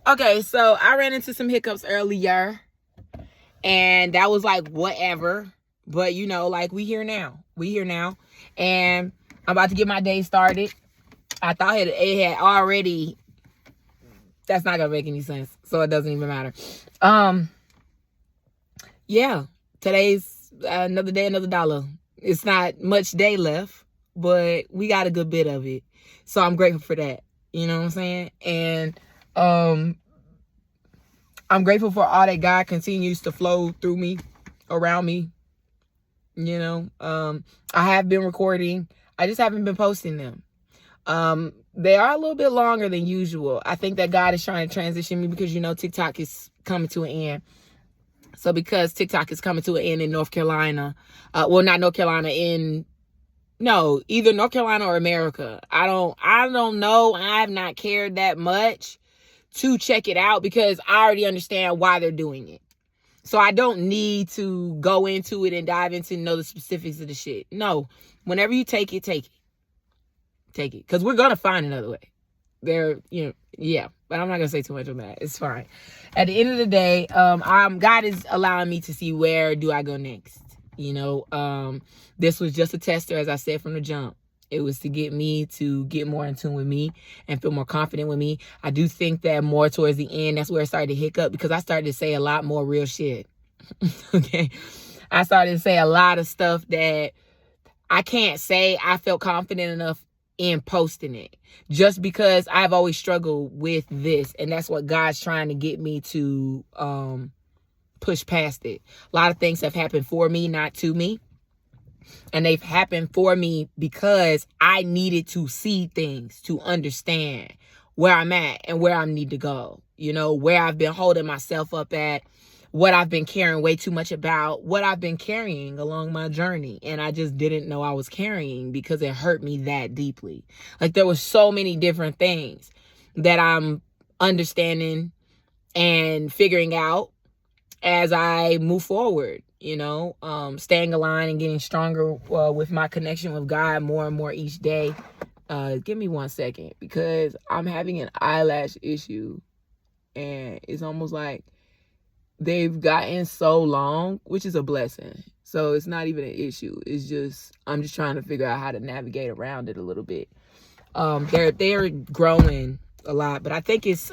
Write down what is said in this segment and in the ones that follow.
Okay, so I ran into some hiccups earlier, and that was like whatever. But you know, like we here now. We here now, and I'm about to get my day started. I thought it had already. That's not gonna make any sense, so it doesn't even matter. Yeah, today's another day, another dollar. It's not much day left, but we got a good bit of it, so I'm grateful for that. You know what I'm saying? And I'm grateful for all that God continues to flow through me, around me. You know, I have been recording. I just haven't been posting them. They are a little bit longer than usual. I think that God is trying to transition me because, you know, TikTok is coming to an end. So because TikTok is coming to an end in North Carolina, well, not North Carolina, either North Carolina or America. I don't know. I have not cared that much to check it out because I already understand why they're doing it. So I don't need to go into it and dive into know the specifics of the shit. No, whenever you take it, take it. Take it. Because we're going to find another way. Yeah. But I'm not going to say too much on that. It's fine. At the end of the day, God is allowing me to see where do I go next. You know, this was just a tester, as I said from the jump. It was to get me to get more in tune with me and feel more confident with me. I do think that more towards the end, that's where it started to hiccup because I started to say a lot more real shit. Okay. I started to say a lot of stuff that I can't say I felt confident enough in posting it just because I've always struggled with this. And that's what God's trying to get me to push past it. A lot of things have happened for me, not to me. And they've happened for me because I needed to see things to understand where I'm at and where I need to go. You know, where I've been holding myself up at, what I've been caring way too much about, what I've been carrying along my journey. And I just didn't know I was carrying because it hurt me that deeply. Like there was so many different things that I'm understanding and figuring out as I move forward, you know, staying aligned and getting stronger with my connection with God more and more each day. Give me 1 second because I'm having an eyelash issue and it's almost like they've gotten so long, which is a blessing. So it's not even an issue. It's just, I'm just trying to figure out how to navigate around it a little bit. They're growing a lot, but I think it's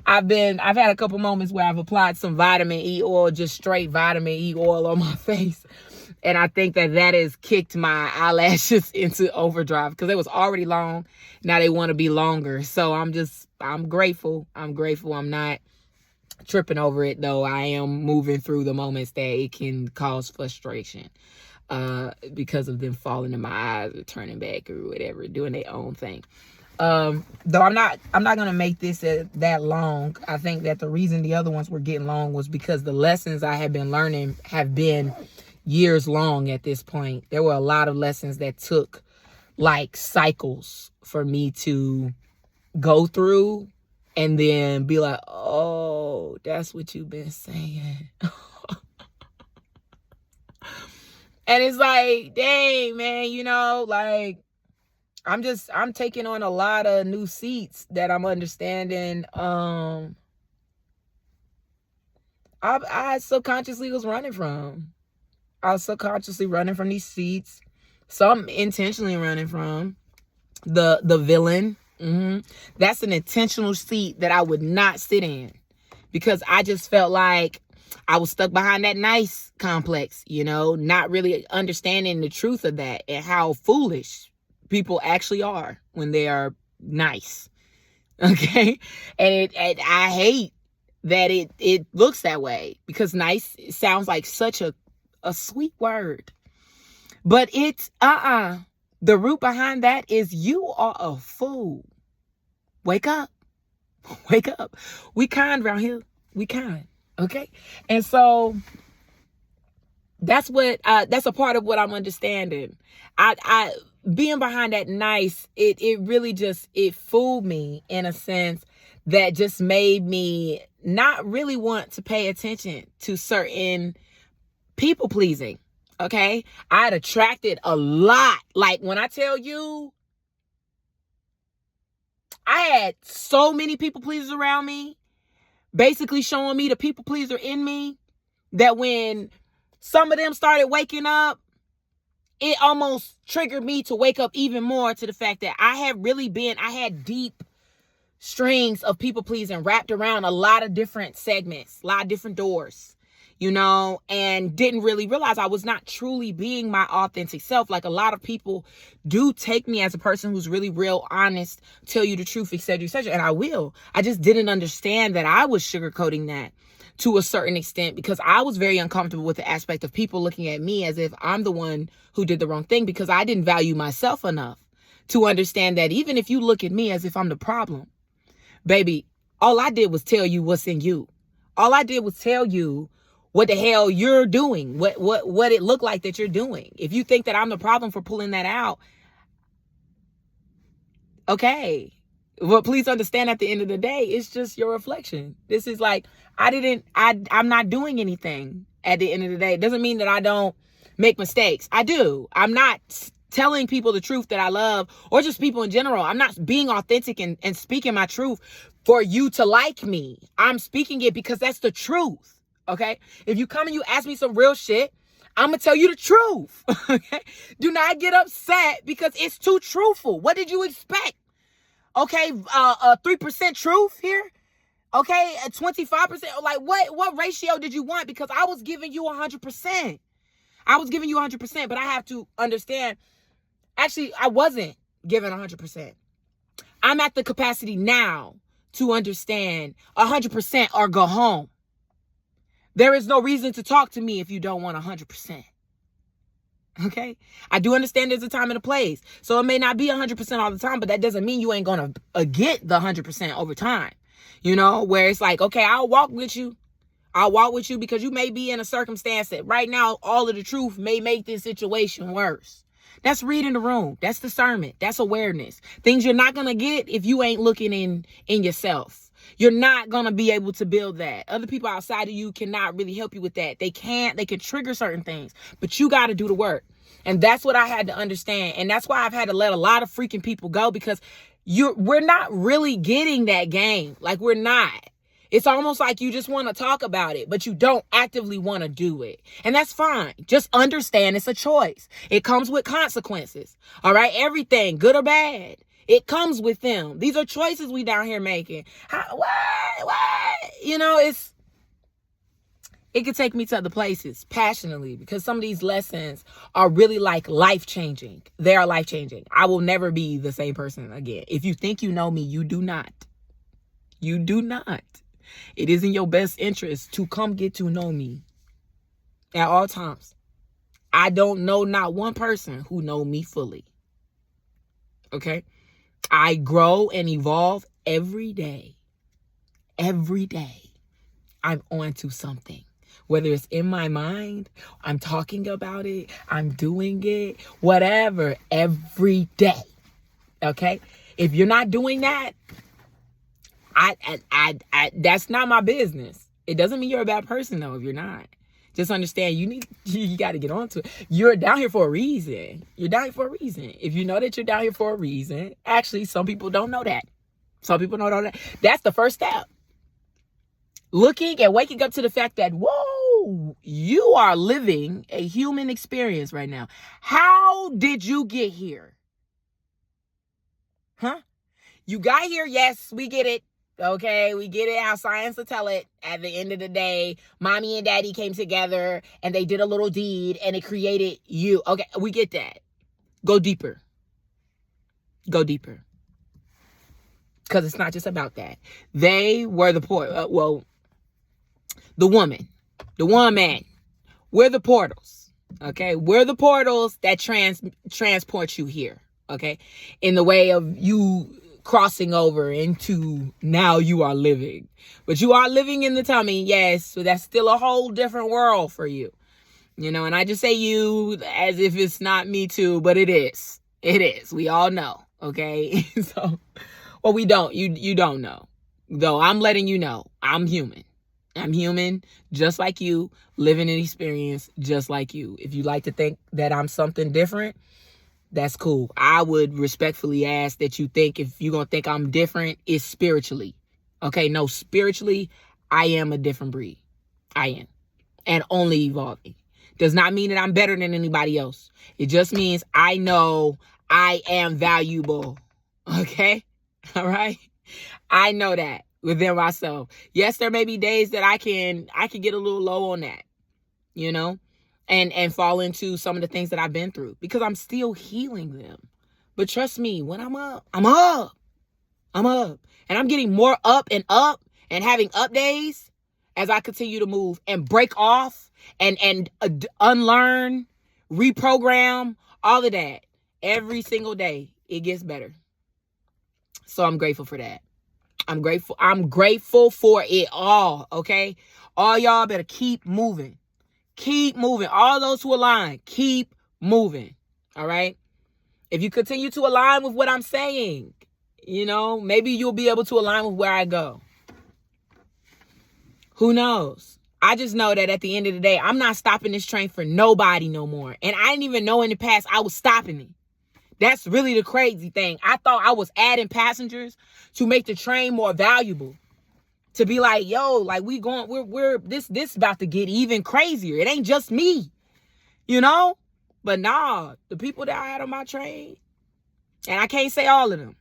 I've had a couple moments where I've applied some vitamin E oil, just straight vitamin E oil on my face. And I think that has kicked my eyelashes into overdrive because they was already long. Now they want to be longer. So I'm grateful. I'm not tripping over it though. I am moving through the moments that it can cause frustration because of them falling in my eyes or turning back or whatever, doing their own thing. Though I'm not gonna make this that long. I think that the reason the other ones were getting long was because the lessons I have been learning have been years long at this point. There were a lot of lessons that took like cycles for me to go through and then be like, oh, that's what you've been saying. And it's like, dang, man, you know, like, I'm taking on a lot of new seats that I'm understanding. I subconsciously was running from. I was subconsciously running from these seats. Some intentionally running from the villain. That's an intentional seat that I would not sit in because I just felt like I was stuck behind that nice complex, you know, not really understanding the truth of that and how foolish people actually are when they are nice. Okay. And I hate that it looks that way because nice sounds like such a sweet word, but it's the root behind that is you are a fool. Wake up. Wake up. We kind around here. We kind. Okay. And so that's a part of what I'm understanding. I being behind that nice, it really just, it fooled me in a sense that just made me not really want to pay attention to certain people pleasing. Okay. I had attracted a lot. Like when I tell you, I had so many people pleasers around me, basically showing me the people pleaser in me, that when some of them started waking up, it almost triggered me to wake up even more to the fact that I had deep strings of people pleasing wrapped around a lot of different segments, a lot of different doors, and didn't really realize I was not truly being my authentic self. Like, a lot of people do take me as a person who's really real, honest, tell you the truth, etc., etc., and I will. I just didn't understand that I was sugarcoating that to a certain extent, because I was very uncomfortable with the aspect of people looking at me as if I'm the one who did the wrong thing, because I didn't value myself enough to understand that even if you look at me as if I'm the problem, baby, all I did was tell you what's in you. All I did was tell you what the hell you're doing, what it looked like that you're doing. If you think that I'm the problem for pulling that out, okay. Well, please understand, at the end of the day, it's just your reflection. This is like, I'm not doing anything at the end of the day. It doesn't mean that I don't make mistakes. I do. I'm not telling people the truth that I love, or just people in general. I'm not being authentic and speaking my truth for you to like me. I'm speaking it because that's the truth. Okay? If you come and you ask me some real shit, I'm going to tell you the truth. Okay? Do not get upset because it's too truthful. What did you expect? Okay, 3% truth here. Okay, 25%. Like, what ratio did you want? Because I was giving you 100%. I was giving you 100%, but I have to understand. Actually, I wasn't giving 100%. I'm at the capacity now to understand 100% or go home. There is no reason to talk to me if you don't want 100%. Okay, I do understand there's a time and a place. So it may not be 100% all the time, but that doesn't mean you ain't going to get the 100% over time. Where it's like, okay, I'll walk with you. I'll walk with you because you may be in a circumstance that right now, all of the truth may make this situation worse. That's reading the room. That's discernment. That's awareness. Things you're not going to get if you ain't looking in yourself. You're not going to be able to build that. Other people outside of you cannot really help you with that. They can trigger certain things, but you got to do the work. And that's what I had to understand. And that's why I've had to let a lot of freaking people go, because we're not really getting that game. Like, we're not. It's almost like you just want to talk about it, but you don't actively want to do it. And that's fine. Just understand it's a choice. It comes with consequences. All right. Everything, good or bad, it comes with them. These are choices we down here making. What? It could take me to other places passionately, because some of these lessons are really like life-changing. They are life-changing. I will never be the same person again. If you think you know me, you do not. You do not. It is in your best interest to come get to know me at all times. I don't know not one person who know me fully. Okay? I grow and evolve every day. Every day. I'm onto something. Whether it's in my mind, I'm talking about it, I'm doing it, whatever, every day. Okay? If you're not doing that, I that's not my business. It doesn't mean you're a bad person, though, if you're not. Just understand you got to get onto it. You're down here for a reason. You're down here for a reason. If you know that you're down here for a reason, actually, some people don't know that. Some people don't know that. That's the first step. Looking and waking up to the fact that, whoa, you are living a human experience right now. How did you get here? Huh? You got here, yes, we get it. Okay, we get it how science will tell it. At the end of the day, mommy and daddy came together and they did a little deed and it created you. Okay, we get that. Go deeper. Go deeper. Because it's not just about that. They were the woman. We're the portals. Okay, we're the portals that transport you here. Okay, in the way of you crossing over into now you are living. But you are living in the tummy, yes, so that's still a whole different world for you. And I just say you as if it's not me too, but it is. It is. We all know, okay? So, well, we don't. You don't know. Though I'm letting you know, I'm human. I'm human, just like you, living an experience just like you. If you like to think that I'm something different, that's cool. I would respectfully ask that you think, if you're going to think I'm different, it's spiritually. Okay, no, spiritually, I am a different breed. I am. And only evolving. Does not mean that I'm better than anybody else. It just means I know I am valuable. Okay? All right? I know that within myself. Yes, there may be days that I can get a little low on that, you know, and fall into some of the things that I've been through, because I'm still healing them. But trust me, when I'm up, I'm up. I'm up. And I'm getting more up and having up days as I continue to move and break off and unlearn, reprogram, all of that. Every single day, it gets better. So I'm grateful for that. I'm grateful for it all, okay? All y'all better keep moving. Keep moving. All those who align, keep moving, all right? If you continue to align with what I'm saying, you know, maybe you'll be able to align with where I go. Who knows? I just know that at the end of the day, I'm not stopping this train for nobody no more. And I didn't even know in the past I was stopping it. That's really the crazy thing. I thought I was adding passengers to make the train more valuable. To be like, yo, like we're this about to get even crazier. It ain't just me, you know? But nah, the people that I had on my train, and I can't say all of them.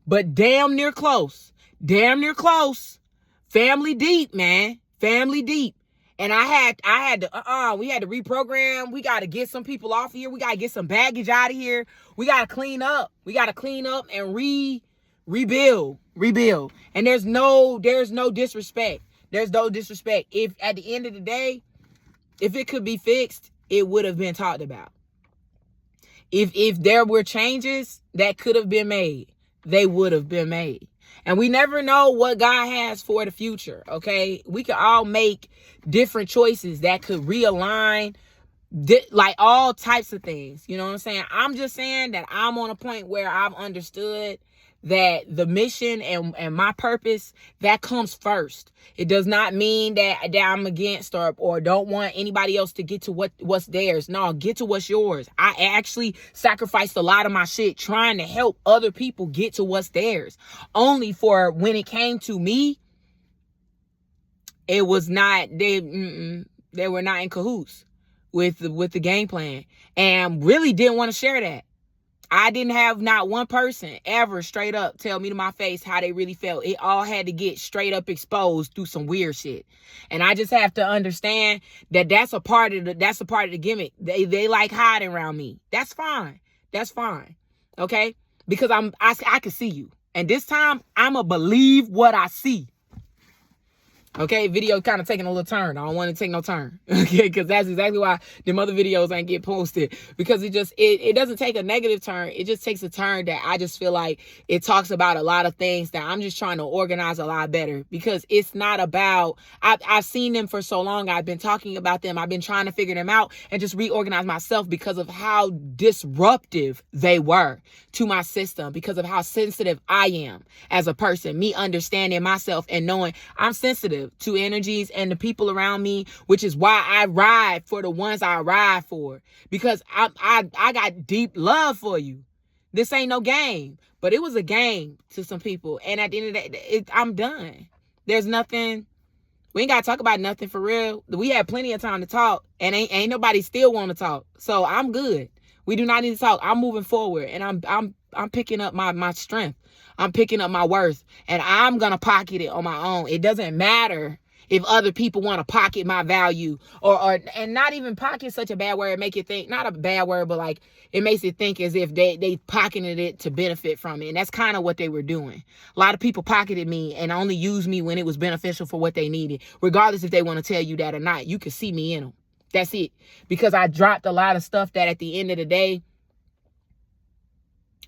But damn near close. Family deep, man. Family deep. And we had to reprogram. We got to get some people off here. We got to get some baggage out of here. We got to clean up. And rebuild. And there's no disrespect. If at the end of the day, if it could be fixed, it would have been talked about. If there were changes that could have been made, they would have been made. And we never know what God has for the future, okay? We could all make different choices that could realign, like all types of things. You know what I'm saying? I'm just saying that I'm on a point where I've understood that the mission and my purpose, that comes first. It does not mean that I'm against or don't want anybody else to get to what's theirs. No, get to what's yours. I actually sacrificed a lot of my shit trying to help other people get to what's theirs. Only for when it came to me, it was not, they were not in cahoots with the game plan, and really didn't want to share that. I didn't have not one person ever straight up tell me to my face how they really felt. It all had to get straight up exposed through some weird shit. And I just have to understand that that's a part of the gimmick. They like hiding around me. That's fine. Okay? Because I can see you. And this time I'ma believe what I see. Okay, video kind of taking a little turn. I don't want to take no turn. Okay, because that's exactly why them other videos ain't get posted. Because it doesn't take a negative turn. It just takes a turn that I just feel like it talks about a lot of things that I'm just trying to organize a lot better. Because it's not about, I've seen them for so long. I've been talking about them. I've been trying to figure them out and just reorganize myself because of how disruptive they were to my system. Because of how sensitive I am as a person. Me understanding myself and knowing I'm sensitive to energies and the people around me, which is why I ride for the ones I ride for, because I got deep love for you. This ain't no game, but it was a game to some people, and at the end of the day, I'm done. There's nothing. We ain't gotta talk about nothing for real. We had plenty of time to talk, and ain't nobody still want to talk. So I'm good. We do not need to talk. I'm moving forward, and I'm picking up my strength. I'm picking up my worth, and I'm going to pocket it on my own. It doesn't matter if other people want to pocket my value and not even pocket such a bad word, make it think, not a bad word, but like it makes it think as if they pocketed it to benefit from it. And that's kind of what they were doing. A lot of people pocketed me and only used me when it was beneficial for what they needed, regardless if they want to tell you that or not. You can see me in them. That's it. Because I dropped a lot of stuff that at the end of the day,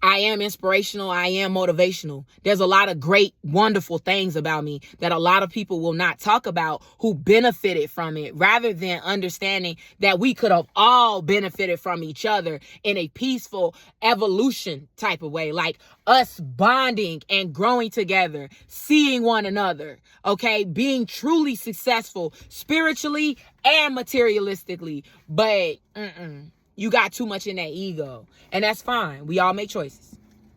I am inspirational. I am motivational. There's a lot of great, wonderful things about me that a lot of people will not talk about who benefited from it, rather than understanding that we could have all benefited from each other in a peaceful evolution type of way, like us bonding and growing together, seeing one another, okay, being truly successful spiritually and materialistically. But You got too much in that ego. And that's fine. We all make choices.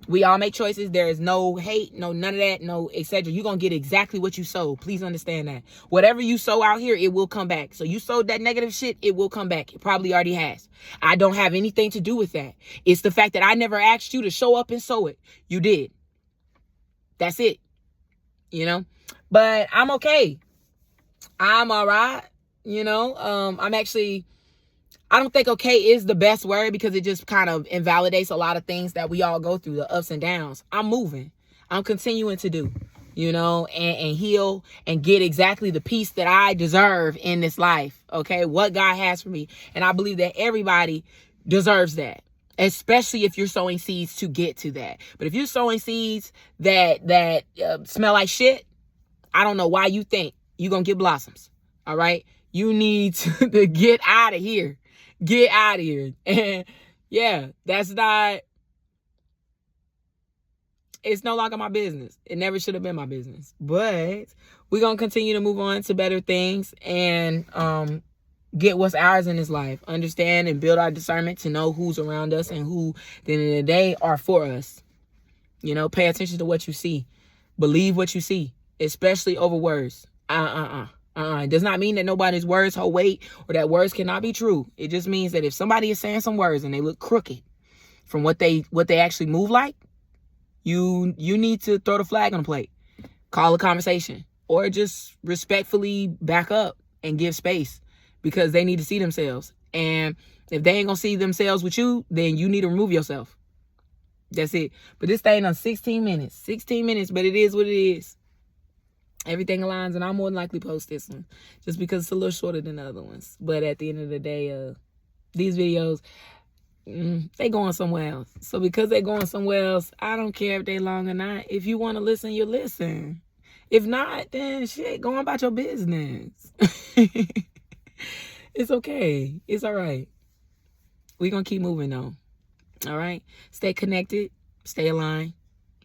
We all make choices. There is no hate, no none of that, no etc. You're going to get exactly what you sow. Please understand that. Whatever you sow out here, it will come back. So you sowed that negative shit, it will come back. It probably already has. I don't have anything to do with that. It's the fact that I never asked you to show up and sow it. You did. That's it. You know? But I'm okay. I'm all right. You know? I don't think okay is the best word because it just kind of invalidates a lot of things that we all go through, the ups and downs. I'm moving. I'm continuing to do, you know, and heal and get exactly the peace that I deserve in this life. Okay. What God has for me. And I believe that everybody deserves that, especially if you're sowing seeds to get to that. But if you're sowing seeds that smell like shit, I don't know why you think you're going to get blossoms. All right. You need to get out of here. Get out of here. And yeah, it's no longer my business. It never should have been my business. But we're going to continue to move on to better things and get what's ours in this life. Understand and build our discernment to know who's around us and who, at the end of the day, are for us. You know, pay attention to what you see. Believe what you see, especially over words. It does not mean that nobody's words hold weight or that words cannot be true. It just means that if somebody is saying some words and they look crooked from what they actually move like, you need to throw the flag on the plate, call a conversation, or just respectfully back up and give space because they need to see themselves. And if they ain't gonna see themselves with you, then you need to remove yourself. That's it. But this thing on 16 minutes, but it is what it is. Everything aligns, and I'll more than likely post this one just because it's a little shorter than the other ones. But at the end of the day, these videos, they going somewhere else. So because they're going somewhere else, I don't care if they long or not. If you want to listen, you listen. If not, then shit, go on about your business. It's okay. It's all right. We're going to keep moving though. All right? Stay connected. Stay aligned.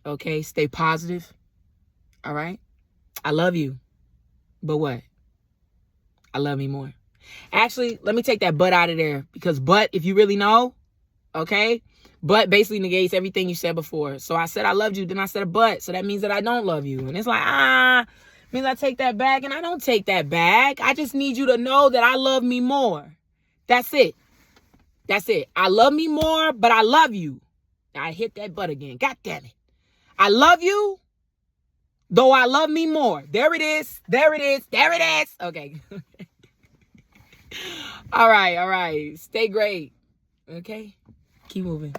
Okay? Stay positive. All right? I love you. But what? I love me more. Actually, let me take that but out of there. Because but, if you really know, okay? But basically negates everything you said before. So I said I loved you, then I said a but. So that means that I don't love you. And it's like, means I take that back, and I don't take that back. I just need you to know that I love me more. That's it. That's it. I love me more, but I love you. I hit that but again. God damn it. I love you, though I love me more. There it is. There it is. There it is. Okay. All right. Stay great. Okay? Keep moving.